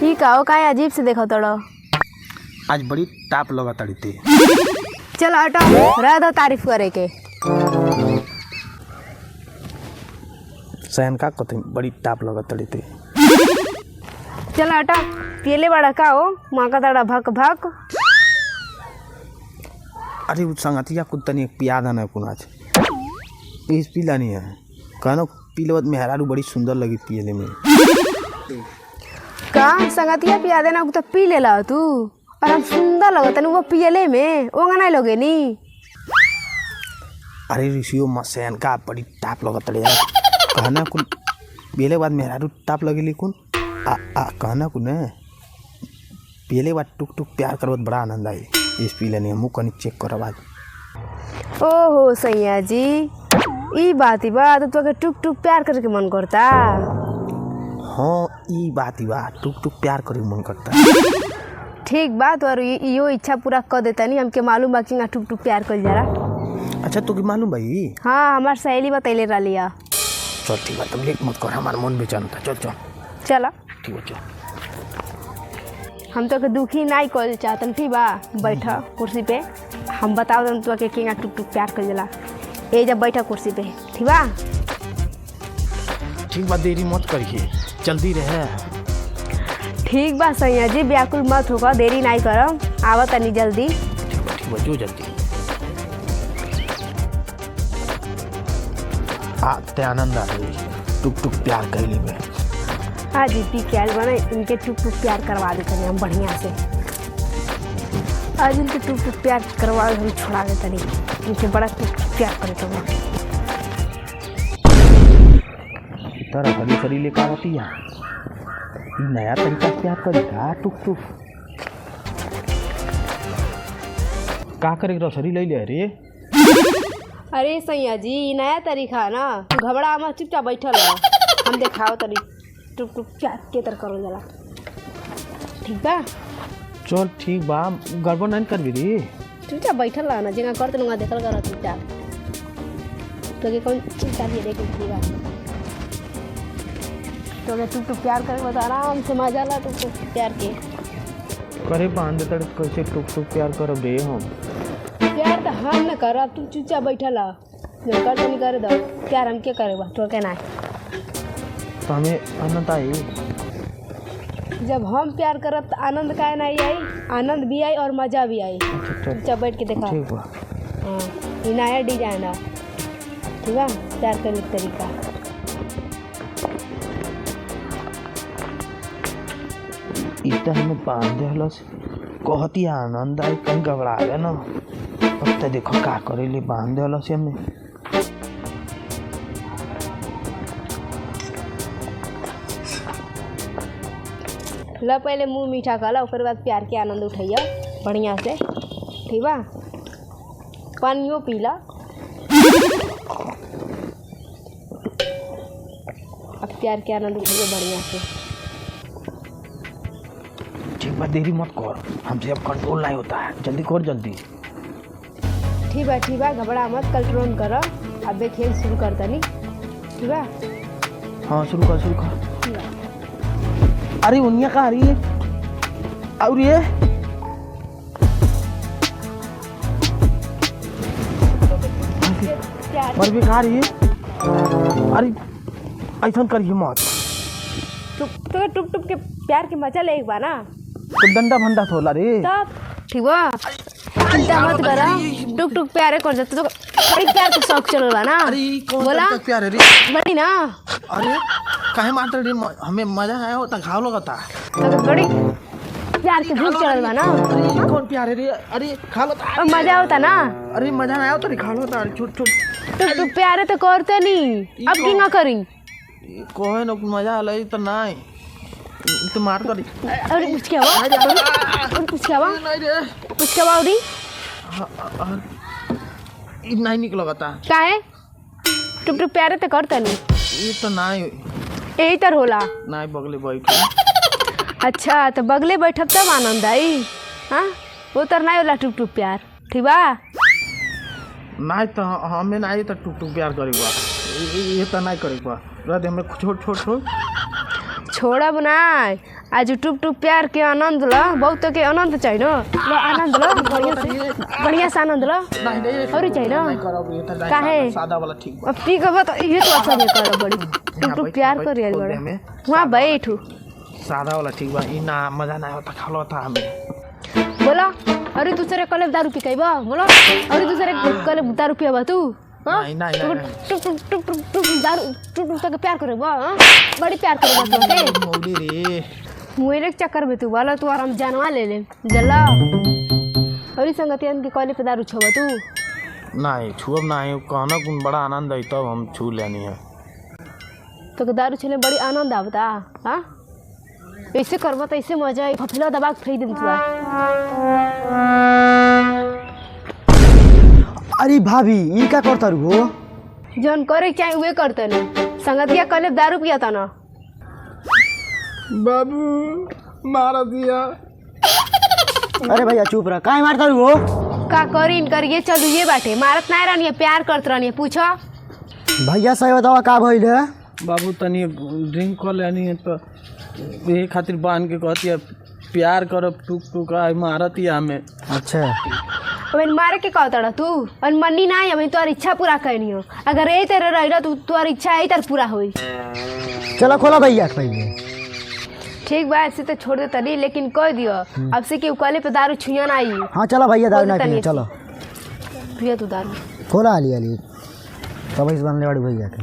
ई का अजीब से देखो तड़ो। आज बड़ी टाप लगा तड़ी थी। चल हटो, रह दो तारीफ करे के। सहन का कथी बड़ी टाप लगा तड़ी थी। चल हटो, पियले बड़ा का हो माँ का तड़ा भक भक। अरे उस संगतिया कुछ तनी पिया था ना कुनाच इस पीला नहीं है कहनो पीले बाद मेहरारू बड़ी सुंदर लगी पियले में। का संगतिया पिया देना तो पी ले ला तू, और हम सुंदर लगत तनी वो पियले में ओंगा नहीं लोगे नी। अरे ऋषियो मसैन का बड़ी टाप लगा तड़े यार कहना कुन पियले बाद मेहरारू टाप लगेली कुन आ कहना कुन पियले बाद टुक टुक प्यार करवत बड़ा आनंद आई इस पीले नहीं मुँह कनी चेक कर बाद। ओहो सैया जी ई बात तो के टुक टुक प्यार करके मन करता। हाँ ई बात टुक टुक प्यार करे मन करता। ठीक बात और यो इच्छा पूरा कर देता नहीं हमके मालूम बा कि टुक टुक प्यार कर जरा। अच्छा तो मालूम भाई? हाँ हमार सहेली बतैले रहा। चल ठीक है तुम लेट मत कर हमारा मन बेचैन होता। चल चल चला ठीक है चल। हम तो के दुखी नहीं कर चाहतन ठीक बा बैठा कुर्सी पे हम बताओ तुम तो के केंगा टुक टुक प्यार कर जला ए जब बैठा कुर्सी पे ठीक बा। ठीक बा देरी मत करिए जल्दी रहे। ठीक बा सैया जी व्याकुल मत होगा देरी नहीं करम आवा तनी जल्दी। ठीक बा जो जल्दी आते आनंद आ रही टुक टुक प्यार कैली में। हाँ जी पी के आल बने इनके टुक टुक प्यार करवा देते हैं हम बढ़िया से। आज इनके टुक टुक प्यार करवा हम छोड़ा देते नहीं इनके बड़ा टुक टुक प्यार करे तो तरह घड़ी शरी लेकर आती है नया तरीका प्यार करेगा टुक टुक का करेगा रसरी ले ले। अरे सैया जी नया तरीका ना तू घबरा मत चुपचाप बैठल रह हम दिखाओ तरी टुक टुक प्यार के तरह करो जला ठीक बा। चल ठीक बा गड़बड़ नहीं कर भी री चुपचाप बैठल रह ना जगह करते ना देखल कर चुपचाप तो के कौन चिंता भी देख ठीक बा। तो मैं टुक टुक प्यार करे बता आराम से मजा ला टुक टुक प्यार के करे बांध तड़ कैसे टुक टुक प्यार कर दे हम प्यार तो हम न कर तू चुपचाप बैठल रह जो कर तो नहीं करे दो प्यार हम क्या करे बा तो क्या ना तो हमें आनंद आई जब हम प्यार करब तो आनंद का नहीं आई आनंद भी आई और मजा भी आई। चुपचाप बैठ के देखा ठीक बा। हाँ ये नया डिजाइन है ठीक है प्यार करने का तरीका। इतना हमें बांध हलस कहती आनंद आई कहीं घबरा गए ना अब तो देखो का करे ले बांध हलस हमें। ला पहले मुंह मीठा कला उसके बाद प्यार के आनंद उठाइया बढ़िया से ठीक बा। पानियो पीला अब प्यार के आनंद उठाइए बढ़िया से। ठीक बा देरी मत कर हमसे अब कंट्रोल नहीं होता है जल्दी कर जल्दी। ठीक बा घबरा मत कंट्रोल कर अब खेल शुरू कर तनी ठीक बा। हाँ शुरू कर। अरे उनिया कहाँ आ रही है और ये पर भी खा रही है। अरे ऐसा करिए मत तो टुक टुक के प्यार के मजा ले एक बार ना तो डंडा भंडा थोला रे तब ठीक बा चिंता मत करा टुक टुक प्यारे कर जाते तो बड़ी प्यार के शौक चल रहा ना। अरे कौन बोला प्यार है रे बड़ी ना। अरे काहे मारते रे हमें मजा आया होता घाव लगता तो बड़ी प्यार के भूख चल रहा ना। अरे कौन प्यार है रे अरे खा लो और मजा होता ना। अरे मजा ना आया तो खा लो छोट छोट तो प्यारे तो करते नहीं अब की ना करी कोई ना मजा आ तो नहीं तो मार कर। अरे कुछ क्या हुआ कुछ क्या हुआ अरे नहीं निकल लगता काहे टुक टुक प्यारे तो करते नहीं ये तो नहीं यही तर होला नहीं बगले बैठ। अच्छा तो बगले बैठब तब आनंद आई। हाँ वो तर नहीं होला टुक टुक प्यार ठीक बा। नहीं तो हमें नहीं तो टुक टुक प्यार करेगा ये तो नहीं करेगा हमें छोड़ छोड़ छोड़ छोड़ा बनाए आज टुप टुप प्यार के आनंद ला बहुत के आनंद चाहिए ना लो आनंद ला बढ़िया से आनंद ला और चाहिए ना काहे सादा वाला ठीक बा। अब पी के बता ये तो अच्छा नहीं कर बड़ी टुप टुप प्यार कर यार बड़ा वहां बैठू सादा वाला ठीक बा। ई ना मजा ना होता खालो था हमें। बोला अरे दूसरे कले दारू पी कइबा बोला अरे दूसरे कले दारू पियाबा तू नहीं नहीं टुप टुप टुप टुप टुप दारू टुप टुप तक प्यार करेबा हां बड़ी प्यार करेबा तू के मौली रे मुएरे के चक्कर में तू वाला तू आराम जानवा ले ले जल्ला अरे संगतियन के कॉलेज पे दारू छोबा तू नहीं छुअब नहीं कहना कुन बड़ा आनंद आई तब हम छू लेनी है। तो के दारू छले बड़ी आनंद आवता हां ऐसे करबा तो ऐसे मजा आई फफला दबा के फेंक देम तू अरे भाभी ये क्या करता रू हो जौन करे चाहे वे करते न संगतिया कॉलेज दारू पियाता ना बाबू मारा दिया। अरे भैया चुप रहा काहे मारता रू हो का करीन करिए चल ये बाटे मारत नहीं रहनी प्यार करत रहनी पूछो भैया सही बतावा का भइल है बाबू तनी ड्रिंक कर लेनी है तो ये खातिर बांध के कहती है प्यार करब टुक टुक आई मारती हमें। अच्छा मैंने मारे के कहता तू और मन्नी ना है तोर इच्छा पूरा करनी हो अगर यही तेरे रही तो तोर इच्छा यही तर पूरा हुई। चलो खोला भैया पहले ठीक बा ऐसे तो छोड़ दे तनी लेकिन कह दियो अब से कि कॉलेज पे दारू छुइया ना आई हाँ चलो भैया दारू ना पिए चलो पिया तू दारू खोला आली आली तब इस बनने वाली भैया के